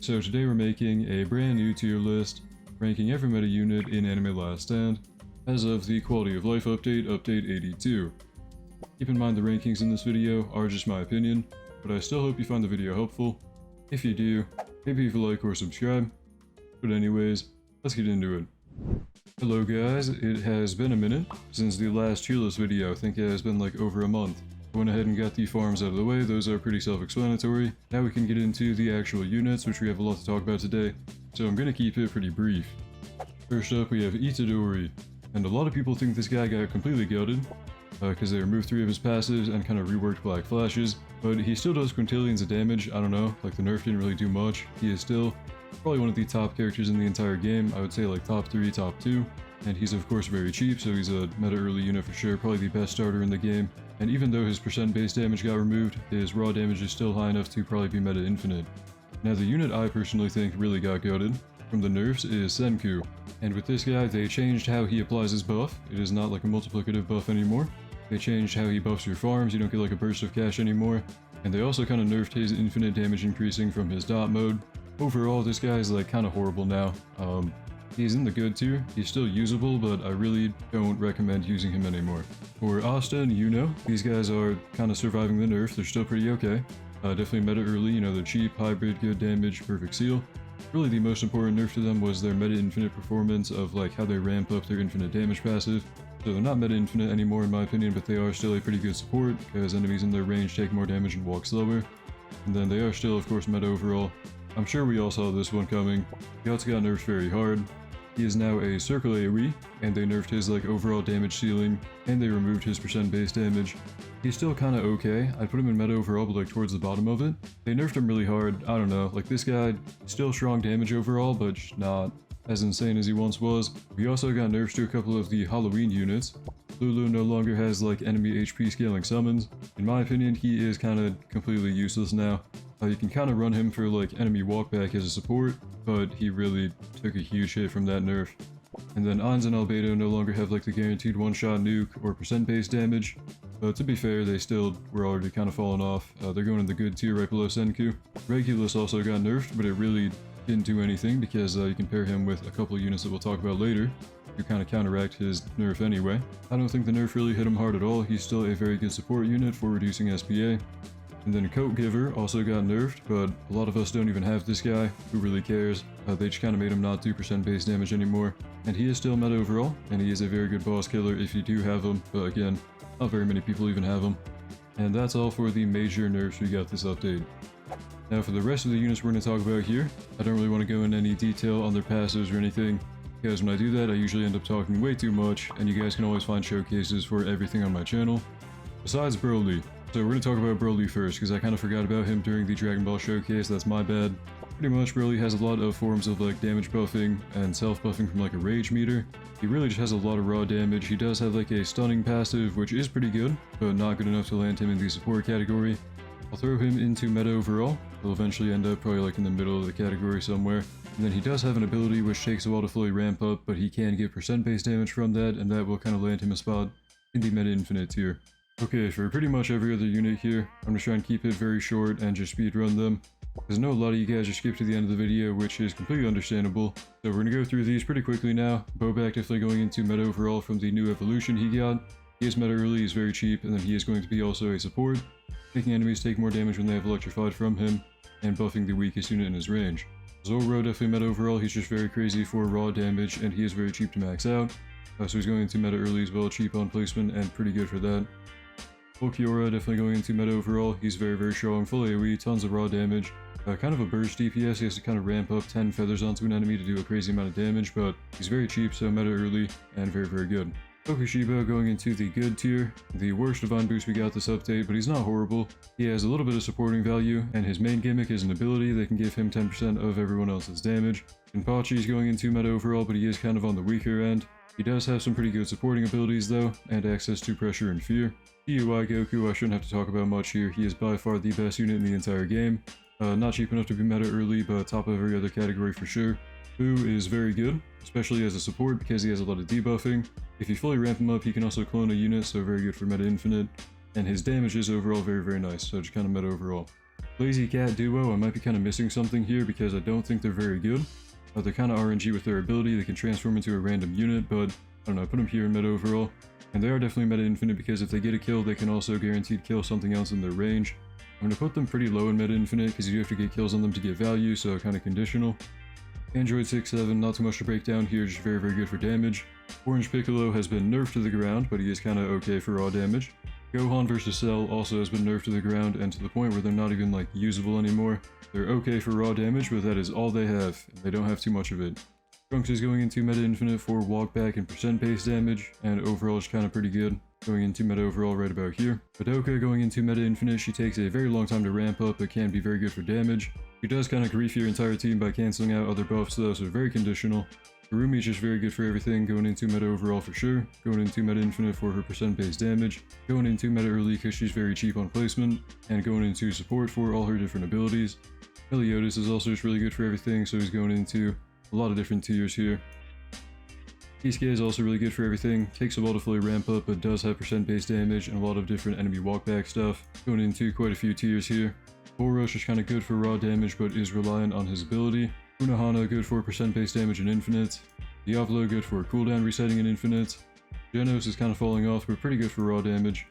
So today we're making a brand new tier list, ranking every meta unit in Anime Last Stand, as of the Quality of Life update, update 82. Keep in mind the rankings in this video are just my opinion, but I still hope you find the video helpful. If you do, maybe leave a like or subscribe. But anyways, let's get into it. Hello guys, it has been a minute since the last tier list video. I think it has been like over a month. I went ahead and got the farms out of the way. Those are pretty self-explanatory. Now we can get into the actual units, which we have a lot to talk about today, so I'm going to keep it pretty brief. First up, we have Itadori, and a lot of people think this guy got completely gutted, because they removed 3 of his passives and kind of reworked Black Flashes, but he still does quintillions of damage. I don't know, like the nerf didn't really do much. He is still probably one of the top characters in the entire game. I would say like top 3, top 2. And he's of course very cheap, so he's a meta early unit for sure, probably the best starter in the game. And even though his percent base damage got removed, his raw damage is still high enough to probably be meta infinite. Now the unit I personally think really got gutted from the nerfs is Senku. And with this guy, they changed how he applies his buff. It is not like a multiplicative buff anymore. They changed how he buffs your farms, you don't get like a burst of cash anymore. And they also kind of nerfed his infinite damage increasing from his dot mode. Overall, this guy is like kind of horrible now. He's in the good tier, he's still usable, but I really don't recommend using him anymore. For Asta and Yuno, these guys are kind of surviving the nerf, they're still pretty okay. Definitely meta early, you know, they're cheap, hybrid, good damage, perfect seal. Really the most important nerf to them was their meta infinite performance of like how they ramp up their infinite damage passive. So they're not meta infinite anymore in my opinion, but they are still a pretty good support, because enemies in their range take more damage and walk slower. And then they are still of course meta overall. I'm sure we all saw this one coming. He also got nerfed very hard. He is now a circle AoE, and they nerfed his like overall damage ceiling, and they removed his percent base damage. He's still kinda okay. I'd put him in meta overall, but like towards the bottom of it. They nerfed him really hard. I don't know, like this guy, still strong damage overall, but not as insane as he once was. We also got nerfs to a couple of the Halloween units. Lulu no longer has like enemy HP scaling summons. In my opinion, he is kinda completely useless now. You can kind of run him for like enemy walkback as a support, but he really took a huge hit from that nerf. And then Ainz and Albedo no longer have like the guaranteed one-shot nuke or percent base damage, but to be fair, they still were already kind of falling off. They're going in the good tier right below Senku. Regulus also got nerfed, but it really didn't do anything because you can pair him with a couple of units that we'll talk about later to kind of counteract his nerf anyway. I don't think the nerf really hit him hard at all. He's still a very good support unit for reducing SPA. And then Coat Giver also got nerfed, but a lot of us don't even have this guy. Who really cares? They just kind of made him not do percent base damage anymore. And he is still meta overall, and he is a very good boss killer if you do have him, but again, not very many people even have him. And that's all for the major nerfs we got this update. Now for the rest of the units we're going to talk about here, I don't really want to go into any detail on their passives or anything, because when I do that I usually end up talking way too much, and you guys can always find showcases for everything on my channel. Besides Broly. So we're going to talk about Broly first, because I kind of forgot about him during the Dragon Ball showcase, that's my bad. Pretty much Broly has a lot of forms of like damage buffing and self-buffing from like a rage meter. He really just has a lot of raw damage. He does have like a stunning passive, which is pretty good, but not good enough to land him in the support category. I'll throw him into meta overall. He'll eventually end up probably like in the middle of the category somewhere. And then he does have an ability which takes a while to fully ramp up, but he can get percent base damage from that, and that will kind of land him a spot in the meta infinite tier. Okay, for pretty much every other unit here, I'm going to try and keep it very short and just speedrun them, because I know a lot of you guys just skip to the end of the video, which is completely understandable. So we're going to go through these pretty quickly now. Bobak definitely going into meta overall from the new evolution he got. He is meta early, he's very cheap, and then he is going to be also a support, making enemies take more damage when they have electrified from him, and buffing the weakest unit in his range. Zoro definitely meta overall, he's just very crazy for raw damage, and he is very cheap to max out. So he's going into meta early as well, cheap on placement, and pretty good for that. Ulquiorra definitely going into meta overall, he's very strong, full AoE, tons of raw damage, kind of a burst DPS, he has to kind of ramp up 10 feathers onto an enemy to do a crazy amount of damage, but he's very cheap, so meta early, and very good. Tokushiba going into the good tier, the worst divine boost we got this update, but he's not horrible. He has a little bit of supporting value, and his main gimmick is an ability that can give him 10% of everyone else's damage. Kenpachi's going into meta overall, but he is kind of on the weaker end. He does have some pretty good supporting abilities though, and access to pressure and fear. QOL Goku I shouldn't have to talk about much here, he is by far the best unit in the entire game. Not cheap enough to be meta early, but top of every other category for sure. Boo is very good, especially as a support because he has a lot of debuffing. If you fully ramp him up, he can also clone a unit, so very good for meta infinite. And his damage is overall very nice, so just kind of meta overall. Lazy Cat Duo, I might be kind of missing something here because I don't think they're very good. They're kind of RNG with their ability, they can transform into a random unit, but I don't know, put them here in meta overall. And they are definitely meta infinite because if they get a kill, they can also guaranteed kill something else in their range. I'm going to put them pretty low in meta infinite because you do have to get kills on them to get value, so kind of conditional. Android 6-7, not too much to break down here, just very good for damage. Orange Piccolo has been nerfed to the ground, but he is kind of okay for raw damage. Gohan vs Cell also has been nerfed to the ground, and to the point where they're not even like usable anymore. They're okay for raw damage, but that is all they have, and they don't have too much of it. Trunks is going into meta infinite for walkback and percent base damage, and overall is kind of pretty good. Going into meta overall right about here. Madoka going into meta infinite, she takes a very long time to ramp up, but can be very good for damage. She does kind of grief your entire team by cancelling out other buffs though, so very conditional. Harumi is just very good for everything, going into meta overall for sure, going into meta infinite for her percent base damage, going into meta early because she's very cheap on placement, and going into support for all her different abilities. Meliodas is also just really good for everything, so he's going into a lot of different tiers here. Kisuke is also really good for everything, takes a while to fully ramp up but does have percent base damage and a lot of different enemy walkback stuff, going into quite a few tiers here. Boros is kind of good for raw damage but is reliant on his ability. Unohana good for percent base damage and infinite. Diavolo good for cooldown resetting and infinite. Genos is kind of falling off but pretty good for raw damage.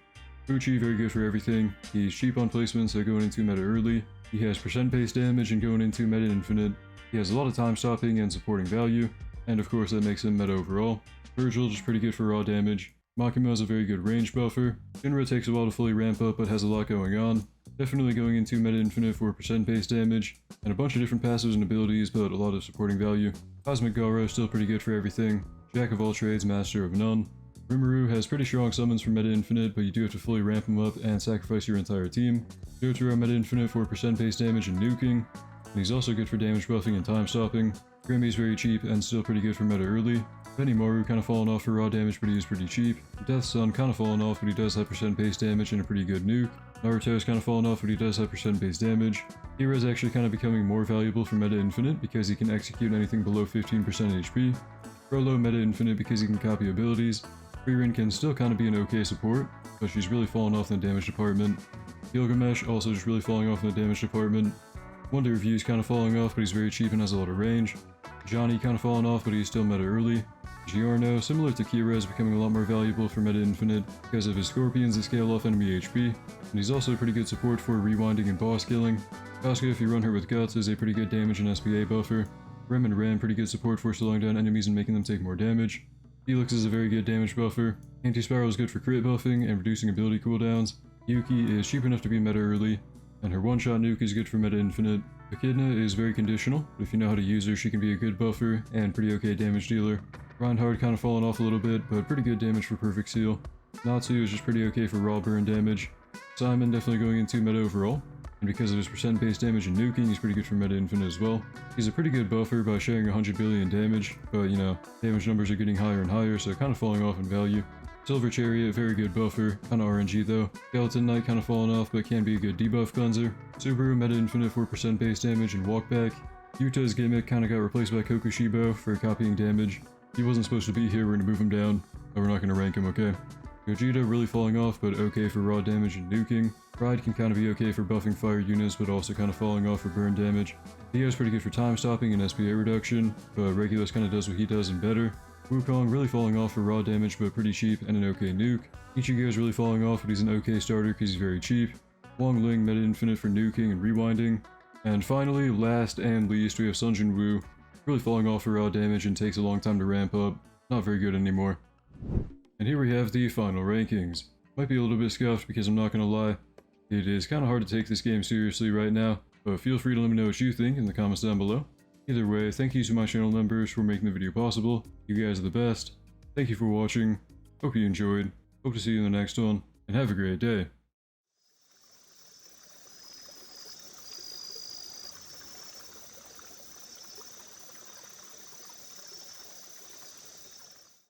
Fuchi very good for everything, he's cheap on placement so going into meta early. He has percent base damage and going into meta infinite. He has a lot of time stopping and supporting value, and of course that makes him meta overall. Virgil is pretty good for raw damage. Makima is a very good range buffer. Shinra takes a while to fully ramp up but has a lot going on. Definitely going into meta infinite for percent base damage, and a bunch of different passives and abilities but a lot of supporting value. Cosmic Garo is still pretty good for everything. Jack of all trades, master of none. Rimuru has pretty strong summons for meta infinite, but you do have to fully ramp him up and sacrifice your entire team. Jotaro meta infinite for percent base damage and nuking, and he's also good for damage buffing and time stopping. Grammy's very cheap and still pretty good for meta early. Benimaru kind of fallen off for raw damage, but he is pretty cheap. Death Sun kind of fallen off, but he does have percent base damage and a pretty good nuke. Naruto's kind of fallen off, but he does have percent base damage. Kira is actually kind of becoming more valuable for meta infinite because he can execute anything below 15% HP. Frollo meta infinite because he can copy abilities. Frieren can still kind of be an okay support, but she's really fallen off in the damage department. Gilgamesh also just really falling off in the damage department. Wonder Review's kind of falling off, but he's very cheap and has a lot of range. Johnny kind of fallen off, but he's still meta early. Giorno, similar to Kira, is becoming a lot more valuable for meta infinite because of his scorpions that scale off enemy HP, and he's also pretty good support for rewinding and boss killing. Casca, if you run her with guts, is a pretty good damage and SPA buffer. Rem and Ram, pretty good support for slowing down enemies and making them take more damage. Felix is a very good damage buffer. Anti-Spiral is good for crit buffing and reducing ability cooldowns. Yuki is cheap enough to be meta early, and her one-shot nuke is good for meta infinite. Echidna is very conditional, but if you know how to use her, she can be a good buffer and pretty okay damage dealer. Reinhardt kind of fallen off a little bit, but pretty good damage for perfect seal. Natsu is just pretty okay for raw burn damage. Simon definitely going into meta overall, and because of his percent base damage and nuking, he's pretty good for meta infinite as well. He's a pretty good buffer by sharing 100 billion damage, but you know, damage numbers are getting higher and higher, so kind of falling off in value. Silver Chariot, very good buffer, kind of RNG though. Skeleton Knight kind of fallen off, but can be a good debuff cleanser. Subaru meta infinite for percent base damage and walkback. Yuta's gimmick kind of got replaced by Kokushibo for copying damage. He wasn't supposed to be here, we're gonna move him down, but we're not gonna rank him, okay? Gogeta really falling off, but okay for raw damage and nuking. Pride can kind of be okay for buffing fire units, but also kind of falling off for burn damage. Dio's pretty good for time stopping and SPA reduction, but Regulus kind of does what he does and better. Wukong really falling off for raw damage, but pretty cheap and an okay nuke. Ichigo is really falling off, but he's an okay starter because he's very cheap. Wong Ling meta infinite for nuking and rewinding. And finally, last and least, we have Sun Jin Woo. Really falling off for raw damage and takes a long time to ramp up. Not very good anymore. And here we have the final rankings. Might be a little bit scuffed because I'm not gonna lie. It is kind of hard to take this game seriously right now, but feel free to let me know what you think in the comments down below. Either way, thank you to my channel members for making the video possible. You guys are the best. Thank you for watching. Hope you enjoyed. Hope to see you in the next one, and have a great day.